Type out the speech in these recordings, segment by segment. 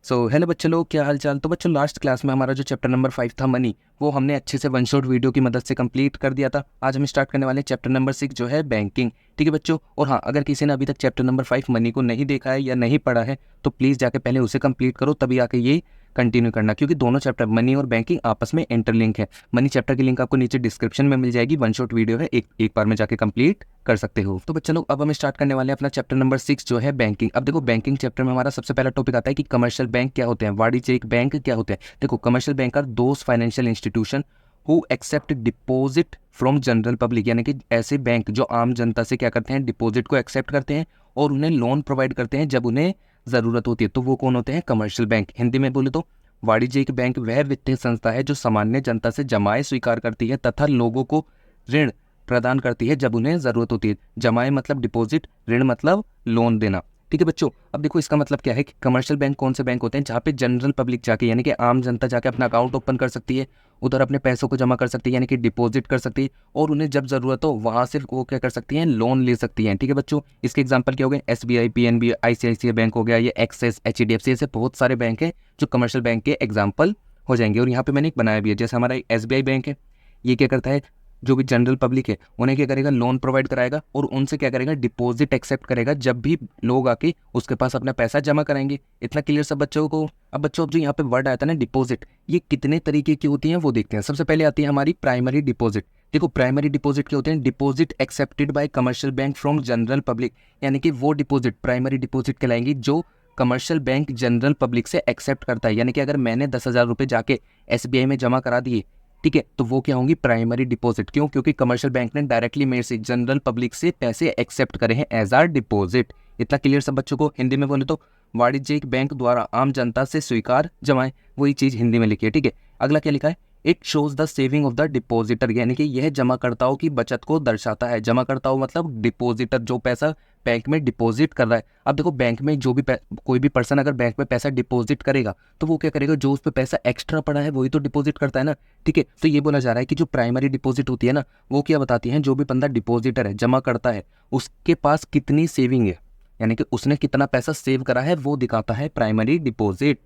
Hello बच्चों लोग, क्या हाल चाल। तो बच्चों लास्ट क्लास में हमारा जो चैप्टर नंबर 5 था मनी, वो हमने अच्छे से वन शॉट वीडियो की मदद से कंप्लीट कर दिया था। आज हम स्टार्ट करने वाले हैं चैप्टर नंबर 6 जो है बैंकिंग। ठीक है बच्चों, और हाँ, अगर किसी ने अभी तक चैप्टर नंबर 5 मनी को नहीं देखा है या नहीं पढ़ा है तो प्लीज़ जाके पहले उसे कंप्लीट करो, तभी आके ये कंटिन्यू करना, क्योंकि दोनों चैप्टर मनी और बैंकिंग आपस में इंटरलिंक है। मनी चैप्टर की लिंक आपको नीचे डिस्क्रिप्शन में मिल जाएगी, वन शॉट वीडियो है, एक बार में जाके कंप्लीट कर सकते हो। तो बच्चों लोग अब हम स्टार्ट करने वाले हैं अपना चैप्टर नंबर 6 जो है बैंकिंग। अब देखो बैंकिंग चैप्टर में हमारा सबसे पहला टॉपिक आता है कि कमर्शियल बैंक क्या होते हैं, वाणिज्यिक बैंक क्या होते हैं। देखो, commercial bank are those financial institution who accept deposit from general public, यानी कि ऐसे बैंक जो आम जनता से क्या करते हैं, डिपॉजिट को एक्सेप्ट करते हैं और उन्हें लोन प्रोवाइड करते हैं जब उन्हें ज़रूरत होती है। तो वो कौन होते हैं? Commercial bank. हिंदी में बोले तो वाणिज्यिक बैंक वह वित्तीय संस्था है जो सामान्य जनता से जमाएं स्वीकार करती है तथा लोगों को ऋण प्रदान करती है जब उन्हें ज़रूरत होती है। जमाएं मतलब डिपॉजिट, ऋण मतलब लोन देना। ठीक है बच्चों, अब देखो इसका मतलब क्या है कि कमर्शियल बैंक कौन से बैंक होते हैं? जहाँ पे जनरल पब्लिक जाके, यानी कि आम जनता जाके अपना अकाउंट ओपन कर सकती है, उधर अपने पैसों को जमा कर सकती है, यानी कि डिपॉजिट कर सकती है, और उन्हें जब ज़रूरत हो वहाँ से वो क्या कर सकती हैं, लोन ले सकती हैं। ठीक है बच्चों, इसके एग्जाम्पल क्या हो गए? SBI, PNB, ICICI बैंक हो गया, ये एक्सिस, HDFC, ऐसे बहुत सारे बैंक हैं जो कमर्शियल बैंक के एग्जाम्पल हो जाएंगे। और यहाँ पे मैंने एक बनाया भी है, जैसे हमारा SBI बैंक है, ये क्या करता है, जो भी जनरल पब्लिक है उन्हें क्या करेगा, लोन प्रोवाइड कराएगा और उनसे क्या करेगा, डिपॉजिट एक्सेप्ट करेगा जब भी लोग आके उसके पास अपना पैसा जमा कराएंगे। इतना क्लियर सब बच्चों को? अब बच्चों, अब जो यहाँ पे वर्ड आया था ना डिपॉजिट, ये कितने तरीके की होती हैं वो देखते हैं। सबसे पहले आती है हमारी प्राइमरी डिपॉजिट। देखो प्राइमरी डिपॉजिट क्या होते हैं? Deposit accepted by commercial bank from general public, यानी कि वो डिपॉजिट प्राइमरी डिपॉजिट कहलाएंगी जो कमर्शियल बैंक जनरल पब्लिक से एक्सेप्ट करता है। यानी कि अगर मैंने 10,000 रुपये जाके SBI में जमा करा दिए, ठीक है, तो वो क्या होंगी? Primary deposit. क्यों? क्योंकि कमर्शियल बैंक ने डायरेक्टली मेरे से, जनरल पब्लिक से पैसे एक्सेप्ट करे हैं एज आर डिपॉजिट। इतना क्लियर सब बच्चों को? हिंदी में बोले तो वाणिज्यिक बैंक द्वारा आम जनता से स्वीकार जमाएं, वही चीज हिंदी में लिखी है। ठीक है, अगला क्या लिखा है? It shows the saving of the depositor, यानी कि यह जमाकर्ताओं की बचत को दर्शाता है। जमाकर्ताओं मतलब डिपॉजिटर, जो पैसा बैंक में डिपॉजिट कर रहा है। अब देखो बैंक में जो भी कोई भी पर्सन अगर बैंक में पैसा डिपॉजिट करेगा तो वो क्या करेगा, जो उस पर पैसा एक्स्ट्रा पड़ा है वही तो डिपॉजिट करता है ना। ठीक है, तो ये बोला जा रहा है कि जो प्राइमरी डिपॉजिट होती है ना, वो क्या बताती है, जो भी बंदा डिपॉजिटर है, जमा करता है, उसके पास कितनी सेविंग है, यानी कि उसने कितना पैसा सेव करा है, वो दिखाता है प्राइमरी डिपॉजिट।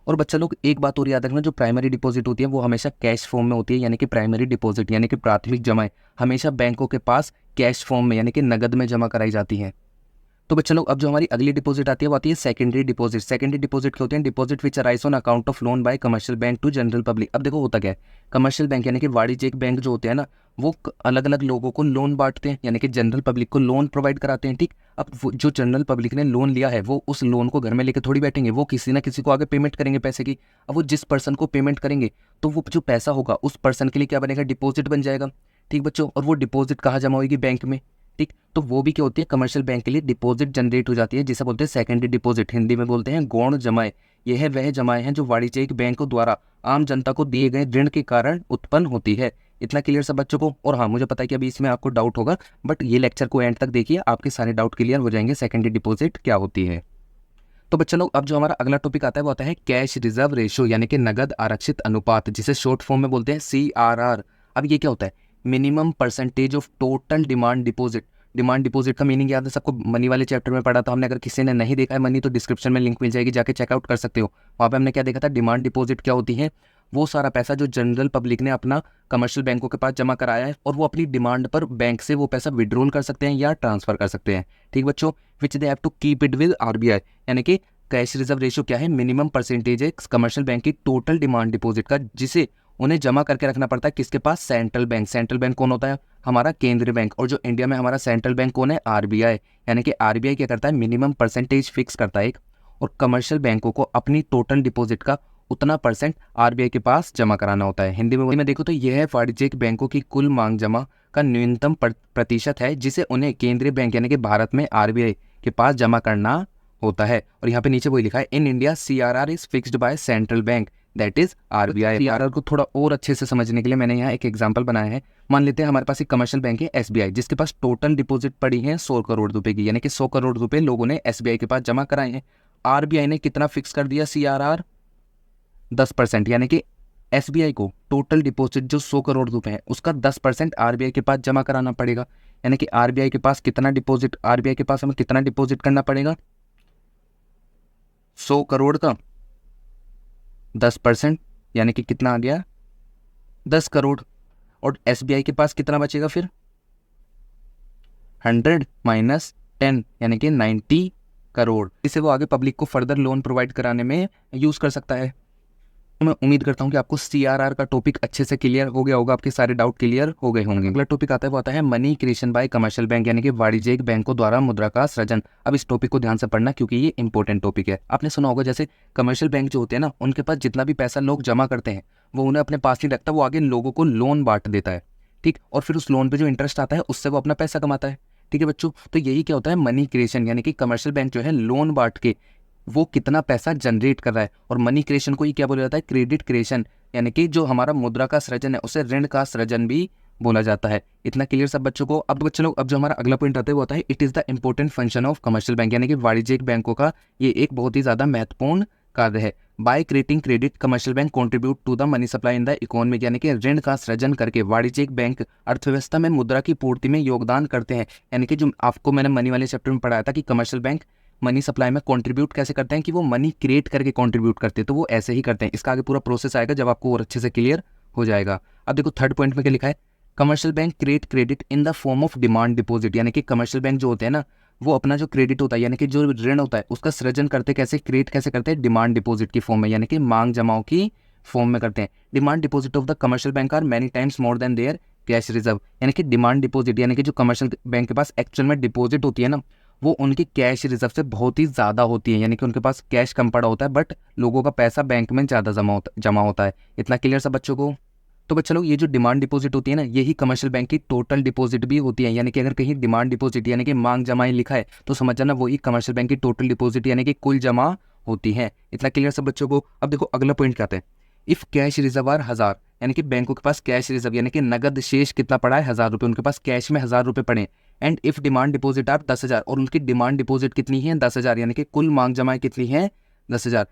और बच्चा लोग एक बात और याद रखना, जो प्राइमरी डिपॉजिट होती है वो हमेशा कैश फॉर्म में होती है, यानी कि प्राइमरी डिपॉजिट यानी कि प्राथमिक जमाएं हमेशा बैंकों के पास कैश फॉर्म में, यानी कि नगद में जमा कराई जाती हैं। तो बच्चों लोग अब जो हमारी अगली डिपॉजिट आती है वो आती है सेकेंडरी डिपॉजिट। सेकेंडरी डिपॉजिट क्या होते हैं? Deposit which arise on account of loan by commercial bank to general public. अब देखो होता क्या है, कमर्शियल बैंक यानी कि वाणिज्यिक बैंक जो होते हैं ना, वो अलग अलग लोगों को लोन बांटते हैं, यानी कि जनरल पब्लिक को लोन प्रोवाइड कराते हैं। ठीक, अब जो जनरल पब्लिक ने लोन लिया है वो उस लोन को घर में लेके थोड़ी बैठेंगे, वो किसी ना किसी को आगे पेमेंट करेंगे पैसे की। अब वो जिस पर्सन को पेमेंट करेंगे तो वो जो पैसा होगा उस पर्सन के लिए क्या बनेगा, डिपॉजिट बन जाएगा। ठीक बच्चों, और वो डिपॉजिट कहाँ जमा होगी? बैंक में। ठीक, तो वो भी क्या होती है, कमर्शियल बैंक के लिए डिपॉजिट जनरेट हो जाती है, जिसे बोलते हैं सेकेंडरी डिपॉजिट। हिंदी में बोलते हैं गौण जमाएं। यह है वह जमाएं हैं जो वाणिज्यिक बैंकों द्वारा आम जनता को दिए गए ऋण के कारण उत्पन्न होती है। इतना क्लियर सब बच्चों को? और हाँ, मुझे पता है कि अभी इसमें आपको डाउट होगा, बट ये लेक्चर को एंड तक देखिए, आपके सारे डाउट क्लियर हो जाएंगे सेकेंडरी डिपॉजिट क्या होती है। तो बच्चों लोग अब जो हमारा अगला टॉपिक आता है वो आता है कैश रिजर्व रेशो, यानी कि नगद आरक्षित अनुपात, जिसे शॉर्ट फॉर्म में बोलते हैं CRR। अब ये क्या होता है? Minimum percentage of total demand deposit. Demand deposit का मीनिंग याद है सबको? मनी वाले चैप्टर में पढ़ा था हमने। अगर किसी ने नहीं देखा है मनी तो डिस्क्रिप्शन में लिंक मिल जाएगी, जाके चेकआउट कर सकते हो। वहाँ पे हमने क्या देखा था? डिमांड डिपॉजिट क्या होती है? वो सारा पैसा जो जनरल पब्लिक ने अपना कमर्शियल बैंकों के पास जमा कराया है और वो अपनी डिमांड पर बैंक से वो पैसा विड्रॉल कर सकते हैं या ट्रांसफर कर सकते हैं। ठीक बच्चों, which they have to keep it with RBI, यानी कि कैश रिजर्व रेशियो क्या है? मिनिमम परसेंटेज है कमर्शियल बैंक की टोटल डिमांड डिपॉजिट का, जिसे उन्हें जमा करके रखना पड़ता है किसके पास? Central bank. सेंट्रल बैंक कौन होता है? हमारा केंद्रीय बैंक। और जो इंडिया में हमारा सेंट्रल बैंक कौन है? RBI। यानी कि RBI क्या करता है? मिनिमम परसेंटेज फिक्स करता है एक, और कमर्शियल बैंकों को अपनी टोटल डिपॉजिट का उतना परसेंट RBI के पास जमा कराना होता है। हिंदी में देखो तो यह वाणिज्यिक बैंकों की कुल मांग जमा का न्यूनतम प्रतिशत है, जिसे उन्हें केंद्रीय बैंक यानी कि भारत में RBI के पास जमा करना होता है। और यहाँ पे नीचे वही लिखा है, in India CRR is fixed by central bank, that is RBI। CRR को थोड़ा और अच्छे से समझने के लिए मैंने यहाँ एक एग्जांपल बनाया है। मान लेते हैं हमारे पास एक कमर्शियल बैंक है SBI, जिसके पास टोटल डिपॉजिट पड़ी है 100 करोड़ रुपए की, यानी कि 100 करोड़ रुपए लोगों ने SBI के पास जमा कराए हैं। RBI ने कितना फिक्स कर दिया? CRR 10%, यानी कि SBI को टोटल डिपॉजिट जो 100 करोड़ रुपए है उसका 10% RBI के पास जमा कराना पड़ेगा। यानी कि RBI के पास कितना डिपॉजिट, RBI के पास हमें कितना डिपॉजिट करना पड़ेगा? 100 करोड़ का 10%, यानी कि कितना आ गया 10 करोड़। और SBI के पास कितना बचेगा फिर 100 माइनस 10 यानी कि 90 करोड़। इसे वो आगे पब्लिक को फर्दर लोन प्रोवाइड कराने में यूज़ कर सकता है। तो मैं उम्मीद करता हूँ कि आपको CRR का टॉपिक अच्छे से क्लियर हो गया होगा, आपके सारे डाउट क्लियर हो गए होंगे। अगला टॉपिक आता है वो आता है money creation bye commercial bank, यानी कि वाणिज्यिक बैंकों द्वारा मुद्रा का सृजन। अब इस टॉपिक को ध्यान से पढ़ना क्योंकि ये इंपॉर्टेंट टॉपिक है। आपने सुना होगा जैसे कमर्शियल बैंक जो होते हैं ना, उनके पास जितना भी पैसा लोग जमा करते हैं वो उन्हें अपने पास नहीं रखता, वो आगे लोगों को लोन बांट देता है, ठीक। और फिर उस लोन पे जो इंटरेस्ट आता है उससे वो अपना पैसा कमाता है, ठीक है बच्चों। तो यही क्या होता है मनी क्रिएशन, यानी कि कमर्शियल बैंक जो है लोन बांट के वो कितना पैसा जनरेट कर रहा है। और मनी क्रिएशन को ही क्या बोला जाता है क्रेडिट क्रिएशन, यानी कि जो हमारा मुद्रा का सृजन है उसे ऋण का सृजन भी बोला जाता है। इतना क्लियर सब बच्चों को। अब बच्चों लोग अब जो हमारा अगला पॉइंट आता है वो होता है it is the important function of commercial bank, यानी कि वाणिज्यिक बैंकों का ये एक बहुत ही ज़्यादा महत्वपूर्ण कार्य है। By creating credit commercial bank contribute to the money supply in the economy, यानी कि ऋण का सृजन करके वाणिज्यिक बैंक अर्थव्यवस्था में मुद्रा की पूर्ति में योगदान करते हैं। यानी कि जो आपको मैंने मनी वाले चैप्टर में पढ़ाया था कि कमर्शियल बैंक मनी सप्लाई में कंट्रीब्यूट कैसे करते हैं, कि वो मनी क्रिएट करके कंट्रीब्यूट करते हैं, तो वो ऐसे ही करते हैं। इसका आगे पूरा प्रोसेस आएगा जब आपको और अच्छे से क्लियर हो जाएगा। अब देखो थर्ड पॉइंट में क्या लिखा है, commercial bank create credit in the form of demand deposit, यानी कि कमर्शियल बैंक जो होते हैं ना वो अपना जो क्रेडिट होता है यानी कि जो ऋण होता है उसका सृजन करते कैसे, क्रिएट कैसे करते हैं, डिमांड डिपॉजिट की फॉर्म में, यानी कि मांग जमाओं की फॉर्म में करते हैं। Demand deposit of the commercial bank are many times more than their cash reserve, यानी कि डिमांड डिपॉजिट यानी कि जो कमर्शियल बैंक के पास एक्चुअल में डिपॉजिट होती है ना वो उनकी कैश रिजर्व से बहुत ही ज़्यादा होती है, यानी कि उनके पास कैश कम पड़ा होता है बट लोगों का पैसा बैंक में ज़्यादा जमा होता है। इतना क्लियर सब बच्चों को। तो बच्चों लोग ये जो डिमांड डिपॉजिट होती है ना यही कमर्शियल बैंक की टोटल डिपॉजिट भी होती है, यानी कि अगर कहीं डिमांड डिपॉजिट यानी कि मांग जमाई लिखा है तो समझ जाना वही कमर्शियल बैंक की टोटल डिपॉजिट यानी कि कुल जमा होती है। इतना क्लियर सब बच्चों को। अब देखो अगला पॉइंट क्या आता है, इफ़ कैश रिजर्व आर 1000, यानी कि बैंकों के पास कैश रिजर्व यानी कि नगद शेष कितना पड़ा है 1000 रुपये, उनके पास कैश में 1000 रुपये पड़े। And if demand deposit are 10,000 और उनकी डिमांड डिपॉजिट कितनी है 10,000, यानी कि कुल मांग जमाएं कितनी है 10,000।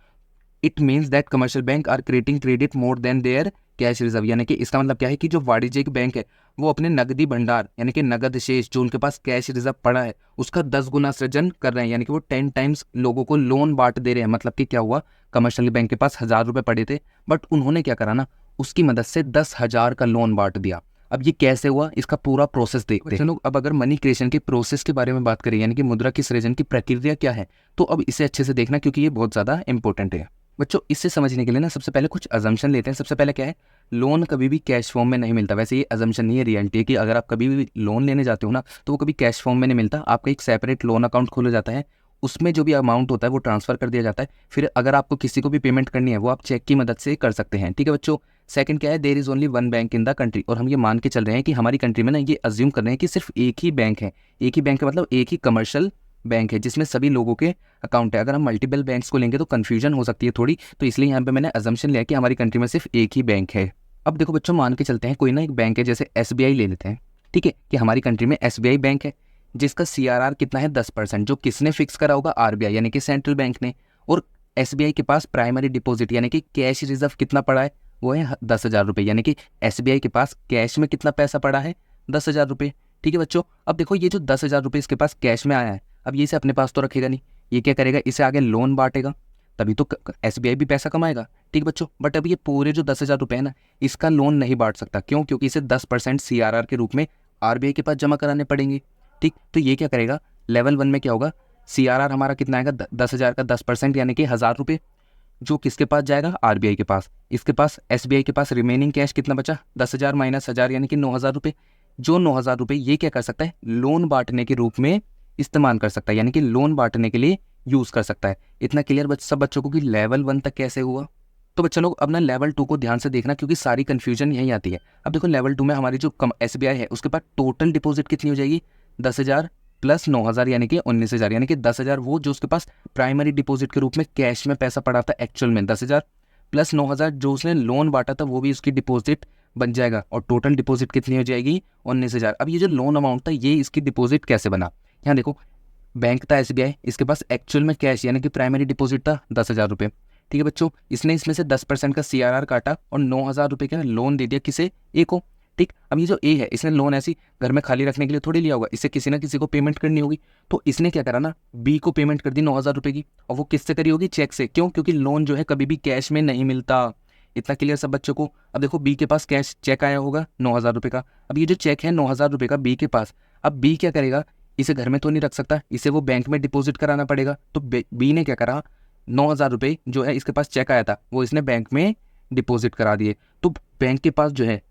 It means that commercial bank are creating credit more than their cash reserve, यानी कि इसका मतलब क्या है कि जो वाणिज्यिक बैंक है वो अपने नकदी भंडार यानी कि नगद शेष जो उनके पास कैश रिजर्व पड़ा है उसका 10 गुना सृजन कर रहे हैं, यानी कि वो 10 टाइम्स लोगों को लोन बांट दे रहे हैं। मतलब कि क्या हुआ, कमर्शियल बैंक के पास 1000 रुपये पड़े थे बट उन्होंने क्या करा ना उसकी मदद से 10,000 का लोन बांट दिया। अब ये कैसे हुआ इसका पूरा प्रोसेस देखते हैं। चलो अब अगर मनी क्रिएशन के प्रोसेस के बारे में बात करें यानी कि मुद्रा की सृजन की प्रक्रिया क्या है, तो अब इसे अच्छे से देखना क्योंकि ये बहुत ज़्यादा इंपॉर्टेंट है बच्चों। इससे समझने के लिए ना सबसे पहले कुछ अजम्पशन लेते हैं। सबसे पहले क्या है, लोन कभी भी कैश फॉर्म में नहीं मिलता। वैसे ये अजम्पशन नहीं है, रियलिटी है कि अगर आप कभी भी लोन लेने जाते हो ना तो वो कभी कैश फॉर्म में नहीं मिलता। आपका एक सेपरेट लोन अकाउंट खोला जाता है, उसमें जो भी अमाउंट होता है वो ट्रांसफर कर दिया जाता है। फिर अगर आपको किसी को भी पेमेंट करनी है वो आप चेक की मदद से कर सकते हैं, ठीक है बच्चों। सेकंड क्या है, there is only one bank in the country, और हम ये मान के चल रहे हैं कि हमारी कंट्री में ना ये अज्यूम कर रहे हैं कि सिर्फ एक ही बैंक है। एक ही बैंक का मतलब एक ही कमर्शियल बैंक है जिसमें सभी लोगों के अकाउंट है। अगर हम मल्टीपल बैंक्स को लेंगे तो कन्फ्यूजन हो सकती है थोड़ी, तो इसलिए यहाँ पे मैंने अजम्पशन लिया कि हमारी कंट्री में सिर्फ एक ही बैंक है। अब देखो बच्चों मान के चलते हैं कोई ना एक बैंक है, जैसे SBI ले लेते हैं, ठीक है, कि हमारी कंट्री में SBI बैंक है जिसका CRR कितना है 10%, जो किसने फिक्स करा होगा RBI यानी कि सेंट्रल बैंक ने। और SBI के पास प्राइमरी डिपॉजिट यानी कि कैश रिजर्व कितना पड़ा है वो है 10,000 रुपये, यानी कि SBI के पास कैश में कितना पैसा पड़ा है 10,000 रुपये, ठीक है बच्चों। अब देखो ये जो 10,000 रुपये इसके पास कैश में आया है, अब ये इसे अपने पास तो रखेगा नहीं, ये क्या करेगा, इसे आगे लोन बांटेगा तभी तो SBI भी पैसा कमाएगा, ठीक बच्चों। बट अब ये पूरे जो 10,000 रुपये है ना इसका लोन नहीं बांट सकता, क्यों, क्योंकि इसे 10% CRR के रूप में RBI के पास जमा कराने पड़ेंगे, ठीक। तो ये क्या करेगा, लेवल 1 में क्या होगा, CRR हमारा कितना आएगा 10,000 का 10% यानी कि 1,000 रुपये, जो किसके पास जाएगा RBI के पास। इसके पास SBI के पास रिमेनिंग कैश कितना बचा 10,000 माइनस 1,000 यानी कि 9,000 रुपये। जो 9,000 रुपये ये क्या कर सकता है, लोन बांटने के रूप में इस्तेमाल कर सकता है, यानी कि लोन बांटने के लिए यूज़ कर सकता है। इतना क्लियर सब बच्चों को कि लेवल 1 तक कैसे हुआ। तो बच्चों लोग अब ना लेवल 2 को ध्यान से देखना क्योंकि सारी कन्फ्यूजन यहीं आती है। अब देखो लेवल 2 में हमारी जो SBI है उसके पास टोटल डिपॉजिट कितनी हो जाएगी 10,000 प्लस 9,000 यानी कि 19,000, यानी कि 10,000 वो जो उसके पास प्राइमरी डिपॉजिट के रूप में कैश में पैसा पड़ा था एक्चुअल में 10,000 प्लस 9,000 जो उसने लोन बांटा था वो भी उसकी डिपॉजिट बन जाएगा, और टोटल डिपॉजिट कितनी हो जाएगी 19,000। अब ये जो लोन अमाउंट था ये इसकी डिपॉजिट कैसे बना, यहाँ देखो बैंक था SBI, इसके पास एक्चुअल में कैश यानी कि प्राइमरी डिपॉजिट था 10,000 रुपये, ठीक है बच्चों। इसने इसमें से 10% का CRR काटा और 9,000 रुपये का लोन दे दिया किसे, ए को, ठीक। अब ये जो ए है इसने लोन ऐसी घर में खाली रखने के लिए थोड़ी लिया होगा, इसे किसी ना किसी को पेमेंट करनी होगी। तो इसने क्या करा ना, बी को पेमेंट कर दी 9,000 रुपये की, और वो किससे करी होगी, चेक से। क्यों? क्योंकि लोन जो है कभी भी कैश में नहीं मिलता। इतना क्लियर सब बच्चों को। अब देखो बी के पास कैश चेक आया होगा 9,000 रुपये का। अब ये जो चेक है 9,000 रुपये का बी के पास, अब बी क्या करेगा, इसे घर में तो नहीं रख सकता, इसे वो बैंक में डिपॉजिट कराना पड़ेगा। तो बी ने क्या करा, 9,000 रुपये जो है इसके पास चेक आया था वो इसने बैंक में डिपॉजिट करा दिए। तो बैंक के पास जो है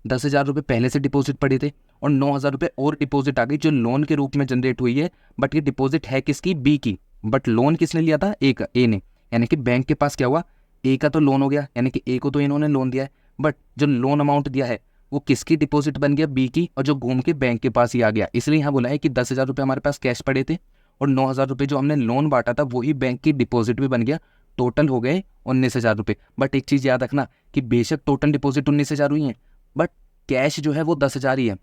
10,000 रुपये पहले से डिपॉजिट पड़े थे और 9,000 रुपये और डिपॉजिट आ गई जो लोन के रूप में जनरेट हुई है। बट ये डिपॉजिट है किसकी, बी की। बट लोन किसने लिया था, ए का, ए ने। यानी कि बैंक के पास क्या हुआ, ए का तो लोन हो गया, यानी कि ए को तो इन्होंने लोन दिया है, बट जो लोन अमाउंट दिया है वो किसकी डिपॉजिट बन गया, बी की, और जो घूम के बैंक के पास ही आ गया। इसलिए यहाँ बोला है कि 10,000 रुपये हमारे पास कैश पड़े थे और 9,000 रुपये जो हमने लोन बांटा था वही बैंक की डिपॉजिट भी बन गया। टोटल हो गए 19,000 रुपये। बट एक चीज़ याद रखना कि बेशक टोटल डिपॉजिट 19,000 हुई है, बट कैश जो है वो 10,000 ही है।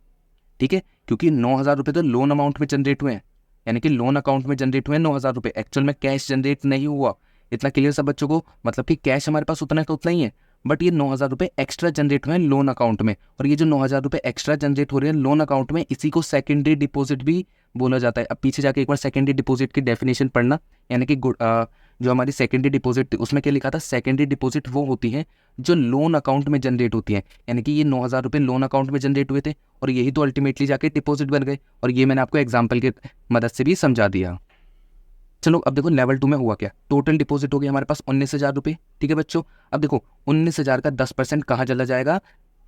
ठीक है, क्योंकि 9,000 रुपये तो लोन अमाउंट में जनरेट हुए हैं, यानी कि लोन अकाउंट में जनरेट हुए 9,000 रुपये, एक्चुअल में कैश जनरेट नहीं हुआ। इतना क्लियर सब बच्चों को, मतलब कि कैश हमारे पास उतना है तो उतना ही है, बट ये 9,000 रुपये एक्स्ट्रा जनरेट हुए हैं लोन अकाउंट में। और ये जो 9,000 रुपये एक्स्ट्रा जनरेट हो रहे हैं लोन अकाउंट में, इसी को सेकेंडरी डिपॉजिट भी बोला जाता है। अब पीछे जाके एक बार सेकेंडरी डिपॉजिट की डेफिनेशन पढ़ना, यानी कि जो हमारी सेकेंडरी डिपॉजिट थी उसमें क्या लिखा था, सेकेंडरी डिपॉजिट वो होती है जो लोन अकाउंट में जनरेट होती है। यानी कि ये 9,000 रुपये लोन अकाउंट में जनरेट हुए थे और यही तो अल्टीमेटली जाके डिपॉजिट बन गए, और ये मैंने आपको एग्जाम्पल की मदद से भी समझा दिया। चलो अब देखो लेवल 2 में हुआ क्या, टोटल डिपॉजिट हो गया हमारे पास 19,000 रुपये। ठीक है बच्चों, अब देखो 19,000 का 10% कहाँ चला जाएगा,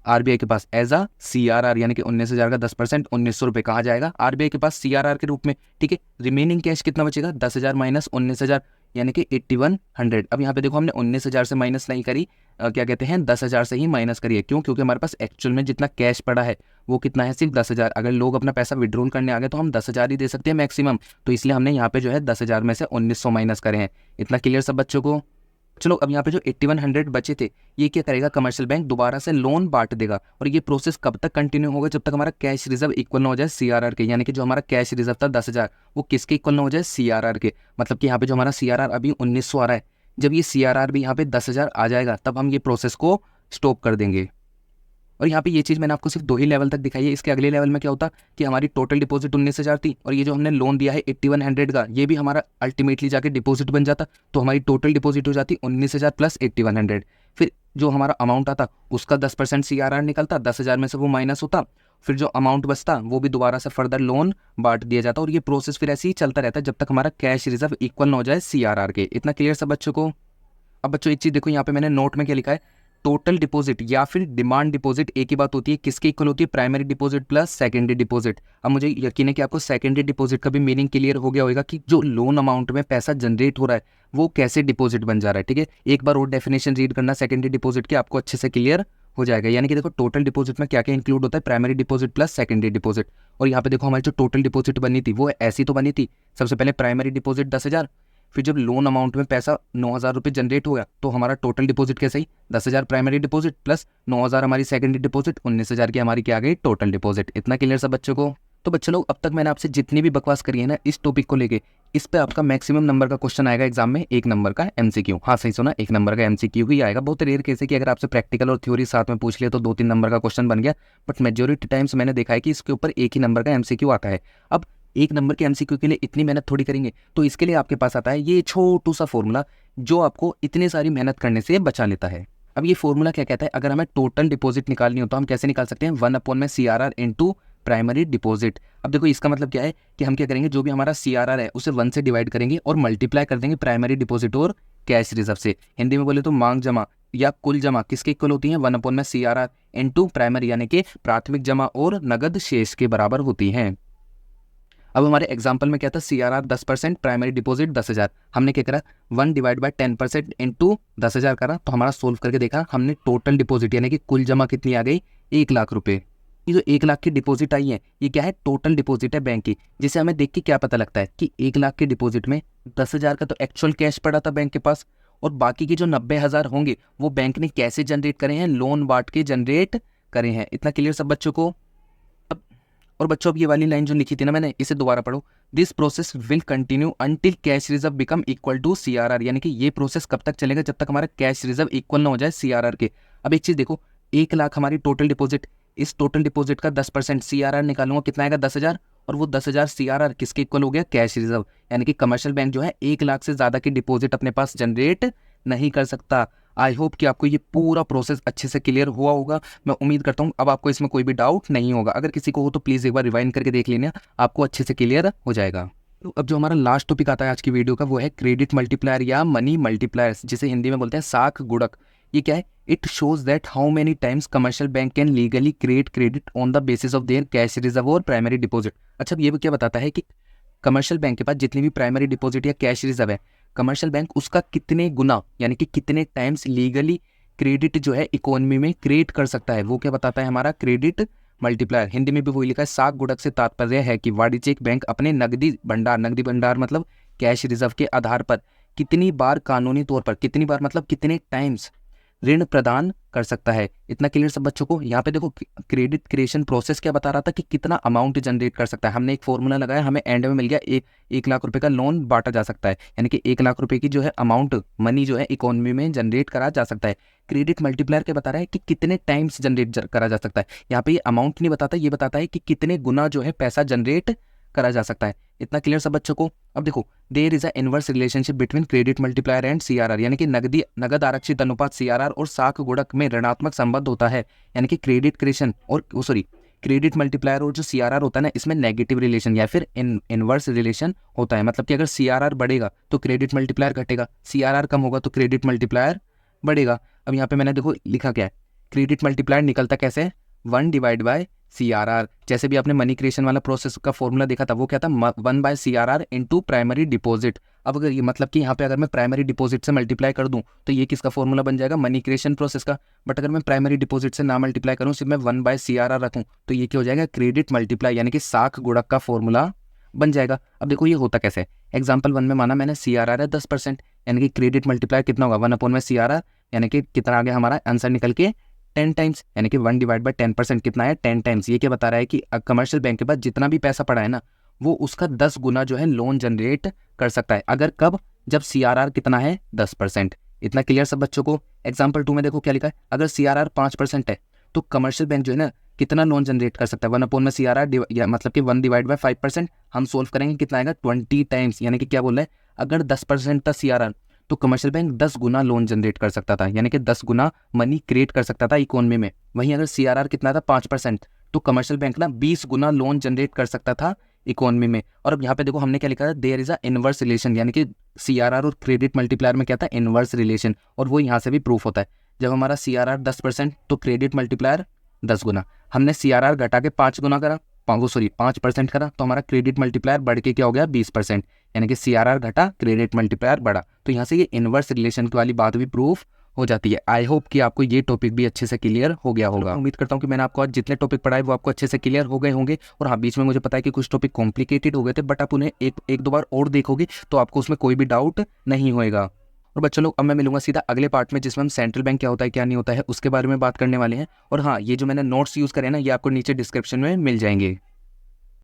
आरबीआई के पास एज आ सीआरआर, यानी कि 19,000 का 10% 1,900 रुपये कहाँ जाएगा, आरबीआई के पास सीआरआर के रूप में। ठीक है, रिमेनिंग कैश कितना बचेगा, 10,000 माइनस 19,000 यानी कि 8,100। अब यहाँ पे देखो हमने 19,000 से माइनस नहीं करी, क्या कहते हैं 10,000 से ही माइनस करी है। क्यों? क्योंकि हमारे पास एक्चुअल में जितना कैश पड़ा है वो कितना है, सिर्फ 10,000। अगर लोग अपना पैसा विड्रॉल करने आ गए तो हम 10,000 ही दे सकते हैं मैक्सिमम, तो इसलिए हमने यहाँ पे जो है 10,000 में से 1,900 माइनस करे हैं। इतना क्लियर सब बच्चों को। चलो अब यहाँ पे जो 8,100 बचे थे ये क्या करेगा, कमर्शियल बैंक दोबारा से लोन बांट देगा। और ये प्रोसेस कब तक कंटिन्यू होगा, जब तक हमारा कैश रिजर्व इक्वल ना हो जाए सीआरआर के। यानी कि जो हमारा कैश रिजर्व था 10,000 वो किसके इक्वल ना हो जाए, सीआरआर के। मतलब कि यहाँ पे जो हमारा सीआरआर अभी 1,900 आ रहा है, जब ये सीआरआर भी यहाँ पे 10,000 आ जाएगा तब हम ये प्रोसेस को स्टॉप कर देंगे। और यहाँ पे ये चीज़ मैंने आपको सिर्फ 2 ही लेवल तक दिखाई है। इसके अगले लेवल में क्या होता कि हमारी टोटल डिपॉजिट 19,000 थी और ये जो हमने लोन दिया है 8,100 का, ये भी हमारा अल्टीमेटली जाके डिपॉजिट बन जाता, तो हमारी टोटल डिपॉजिट हो जाती 19,000 प्लस 8,100। फिर जो हमारा अमाउंट आता उसका 10% सीआरआर निकलता, 10,000 में से वो माइनस होता, फिर जो अमाउंट बचता वो भी दोबारा से फर्दर लोन बांट दिया जाता। और ये प्रोसेस फिर ऐसे ही चलता रहता है जब तक हमारा कैश रिजर्व इक्वल ना हो जाए सीआरआर के। इतना क्लियर सब बच्चों को। अब बच्चों एक चीज़ देखो यहाँ पे मैंने नोट में क्या लिखा है, टोटल डिपॉजिट या फिर डिमांड डिपॉजिट एक ही बात होती है, किसके इक्वल होती है, primary deposit plus secondary deposit. अब मुझे यकीन है कि आपको सेकेंडरी डिपॉजिट का भी मीनिंग क्लियर हो गया होगा कि जो लोन अमाउंट में पैसा जनरेट हो रहा है वो कैसे डिपॉजिट बन जा रहा है। ठीक है, एक बार और डेफिनेशन रीड करना सेकेंडरी डिपॉजिट की, आपको अच्छे से क्लियर हो जाएगा। यानी कि देखो टोटल डिपॉजिट में क्या क्या इंक्लूड होता है, primary deposit plus secondary deposit. और यहाँ पे देखो हमारी जो टोटल डिपॉजिट बनी थी वो ऐसी तो बनी थी, सबसे पहले प्राइमरी डिपॉजिट 10,000, फिर जब लोन अमाउंट में पैसा 9,000 रुपये जनरेट हो गया तो हमारा टोटल डिपॉजिट कैसे ही 10,000 प्राइमरी डिपॉजिट प्लस 9,000 हमारी सेकेंडरी डिपॉजिट, 19,000 की हमारी क्या आ गई टोटल डिपॉजिट। इतना क्लियर सब बच्चों को। तो बच्चों लोग अब तक मैंने आपसे जितनी भी बकवास करी है ना इस टॉपिक को लेके, इस पे आपका मैक्सिमम नंबर का क्वेश्चन आएगा एग्जाम में, 1 नंबर का एमसीक्यू। हाँ सही सुना, 1 नंबर का एमसीक्यू ही आएगा। बहुत रेयर केस है कि अगर आपसे प्रैक्टिकल और थ्योरी साथ में पूछ लिया तो 2-3 नंबर का क्वेश्चन बन गया, बट मेजोरिटी टाइम्स मैंने देखा है कि इसके ऊपर 1 ही नंबर का एमसीक्यू आता है। अब 1 नंबर के एमसीक्यू के लिए इतनी मेहनत थोड़ी करेंगे, तो इसके लिए आपके पास आता है ये छोटू सा फॉर्मूला जो आपको इतनी सारी मेहनत करने से बचा लेता है। अब ये फॉर्मूला क्या कहता है, अगर हमें टोटल डिपॉजिट निकालनी हो तो हम कैसे निकाल सकते हैं, 1/में CRR इंटू प्राइमरी डिपॉजिट। अब देखो इसका मतलब क्या है कि हम क्या करेंगे, जो भी हमारा CRR है उसे 1 से डिवाइड करेंगे और मल्टीप्लाई कर देंगे प्राइमरी डिपॉजिट और कैश रिजर्व से। हिंदी में बोले तो मांग जमा या कुल जमा किसके इक्वल होती है, 1/में CRR इंटू प्राइमरी यानी कि प्राथमिक जमा और नगद शेष के बराबर होती हैं। अब हमारे एग्जाम्पल में क्या था, CRR 10%, प्राइमरी डिपॉजिट 10,000, हमने क्या करा 1/10% इंटू 10,000 करा, तो हमारा सोल्व करके देखा हमने टोटल डिपॉजिट यानी कि कुल जमा कितनी आ गई 1 लाख रुपए। ये जो 1 लाख की डिपॉजिट आई है ये क्या है, टोटल डिपॉजिट है बैंक की, जिसे हमें देख के क्या पता लगता है कि 1 लाख के डिपॉजिट में 10,000 का तो एक्चुअल कैश पड़ा था बैंक के पास, और बाकी के जो 90,000 होंगे वो बैंक ने कैसे जनरेट करे हैं, लोन बांट के जनरेट करे हैं। इतना क्लियर सब बच्चों को। और बच्चों अब ये वाली लाइन जो लिखी थी ना मैंने, इसे दोबारा पढ़ो, this process will continue until cash reserve become equal to CRR, यानी कि ये प्रोसेस कब तक चलेगा, जब तक हमारा कैश रिजर्व इक्वल ना हो जाए CRR के। अब एक चीज देखो, 1 लाख हमारी टोटल डिपॉजिट, इस टोटल डिपॉजिट का 10% CRR निकालूंगा, कितना आएगा 10,000, और वो 10,000 CRR किसके इक्वल हो गया, कैश रिजर्व। यानी कि कमर्शियल बैंक जो है 1 लाख से ज़्यादा की डिपॉजिट अपने पास जनरेट नहीं कर सकता। आई होप कि आपको ये पूरा प्रोसेस अच्छे से क्लियर हुआ होगा। मैं उम्मीद करता हूँ अब आपको इसमें कोई भी डाउट नहीं होगा। अगर किसी को हो तो प्लीज़ एक बार रिवाइंड करके देख लेना, आपको अच्छे से क्लियर हो जाएगा। तो अब जो हमारा लास्ट टॉपिक आता है आज की वीडियो का, वो है क्रेडिट मल्टीप्लायर या मनी मल्टीप्लायर्स, जिसे हिंदी में बोलते हैं साख गुणक। ये क्या है? It shows that how many times commercial bank can legally create credit on the basis of their cash reserve और प्राइमरी डिपॉजिट। अच्छा, ये भी क्या बताता है कि कमर्शियल बैंक के पास जितनी भी प्राइमरी डिपॉजिट या कैश रिजर्व है, कमर्शियल बैंक उसका कितने गुना यानी कि कितने टाइम्स लीगली क्रेडिट जो है इकोनॉमी में क्रिएट कर सकता है, वो क्या बताता है हमारा क्रेडिट मल्टीप्लायर। हिंदी में भी वही लिखा है। साख गुणक से तात्पर्य है कि वाणिज्यिक बैंक अपने नकदी भंडार मतलब कैश रिजर्व के आधार पर कितनी बार कानूनी तौर पर, कितनी बार मतलब कितने टाइम्स ऋण प्रदान कर सकता है। इतना क्लियर सब बच्चों को? यहाँ पे देखो क्रेडिट क्रिएशन प्रोसेस क्या बता रहा था कि कितना अमाउंट जनरेट कर सकता है। हमने एक फॉर्मूला लगाया, हमें एंड में मिल गया 1 लाख रुपए का लोन बांटा जा सकता है, यानी कि 1 लाख रुपए की जो है अमाउंट मनी जो है इकोनॉमी में जनरेट करा जा सकता है। क्रेडिट मल्टीप्लायर क्या बता रहा है कि कितने टाइम्स जनरेट करा जा सकता है। यहाँ पे ये अमाउंट नहीं बताता, ये बताता है कि कितने गुना जो है पैसा जनरेट करा जा सकता है। इतना क्लियर सब बच्चों को? अब देखो, there is a inverse relationship between credit multiplier and CRR, यानी कि नगद आरक्षित अनुपात CRR और साख गुणक में ऋणात्मक संबंध होता है। यानी कि क्रेडिट मल्टीप्लायर और जो CRR होता है ना, इसमें नेगेटिव रिलेशन या फिर इनवर्स रिलेशन होता है। मतलब कि अगर CRR बढ़ेगा तो क्रेडिट मल्टीप्लायर घटेगा, CRR कम होगा तो क्रेडिट मल्टीप्लायर बढ़ेगा। अब यहाँ पे मैंने देखो लिखा क्या है, क्रेडिट मल्टीप्लायर निकलता कैसे है, 1/CRR। जैसे भी आपने मनी क्रिएशन वाला प्रोसेस का फॉर्मूला देखा था, वो क्या था, 1/CRR इंटू प्राइमरी डिपॉजिट। अब अगर ये मतलब कि यहाँ पे अगर मैं प्राइमरी डिपॉजिट से मल्टीप्लाई कर दूं तो ये किसका फॉर्मूला बन जाएगा, मनी क्रिएशन प्रोसेस का। बट अगर मैं प्राइमरी डिपॉजिट से ना मल्टीप्लाई करूँ, सिर्फ मैं 1/CRR रखूँ, तो ये क्या हो जाएगा, क्रेडिट मल्टीप्लाई यानी कि साख गुणक का फॉर्मूला बन जाएगा। अब देखो ये होता कैसे है। एग्जाम्पल 1 में माना मैंने CRR है 10%, यानी कि क्रेडिट मल्टीप्लाई कितना होगा, 1/CRR, यानी कि कितना आ गया हमारा आंसर निकल के 10 टाइम्स, यानी कि 1/10% कितना है, 10 टाइम्स। ये क्या बता रहा है कि कमर्शियल बैंक के पास जितना भी पैसा पड़ा है ना, वो उसका 10 गुना जो है लोन जनरेट कर सकता है। अगर कब, जब CRR कितना है, 10%। इतना क्लियर सब बच्चों को? एग्जाम्पल 2 में देखो क्या लिखा है, अगर CRR 5% है तो कमर्शियल बैंक जो है ना कितना लोन जनरेट कर सकता है, 1/CRR मतलब कि 1/5%। हम सोल्व करेंगे, कितना आएगा, 20 टाइम्स। यानी कि क्या बोल रहे हैं, अगर 10% था CRR तो कमर्शियल बैंक 10 गुना लोन जनरेट कर सकता था, यानी कि 10 गुना मनी क्रिएट कर सकता था इकोनॉमी में। वहीं अगर CRR कितना था, 5%, तो कमर्शियल बैंक ना 20 गुना लोन जनरेट कर सकता था इकोनॉमी में। और अब यहाँ पे देखो हमने क्या लिखा था, there is a inverse relation, यानी कि CRR और क्रेडिट मल्टीप्लायर में क्या था, इनवर्स रिलेशन। और वो यहाँ से भी प्रूफ होता है, जब हमारा CRR 10% तो क्रेडिट मल्टीप्लायर 10 गुना। हमने CRR घटा के 5 गुना करा, 5% करा, तो हमारा क्रेडिट मल्टीप्लायर बढ़ के क्या हो गया, 20%, यानी कि CRR घटा, क्रेडिट मल्टीप्लायर बढ़ा। तो यहाँ से ये इनवर्स रिलेशन वाली बात भी प्रूफ हो जाती है। आई होप कि आपको ये टॉपिक भी अच्छे से क्लियर हो गया होगा। उम्मीद करता हूँ कि मैंने आपको आज जितने टॉपिक पढ़ाए वो आपको अच्छे से क्लियर हो गए होंगे। और हाँ, बीच में मुझे पता है कि कुछ टॉपिक कॉम्प्लिकेटेड हो गए थे, बट आप उन्हें एक दो बार और देखोगे तो आपको उसमें कोई भी डाउट नहीं होएगा। और बच्चों लोग, अब मैं मिलूंगा सीधा अगले पार्ट में, जिसमें हम सेंट्रल बैंक क्या होता है क्या नहीं होता है उसके बारे में बात करने वाले हैं। और हाँ, ये जो मैंने नोट्स यूज़ करे हैं ना, ये आपको नीचे डिस्क्रिप्शन में मिल जाएंगे।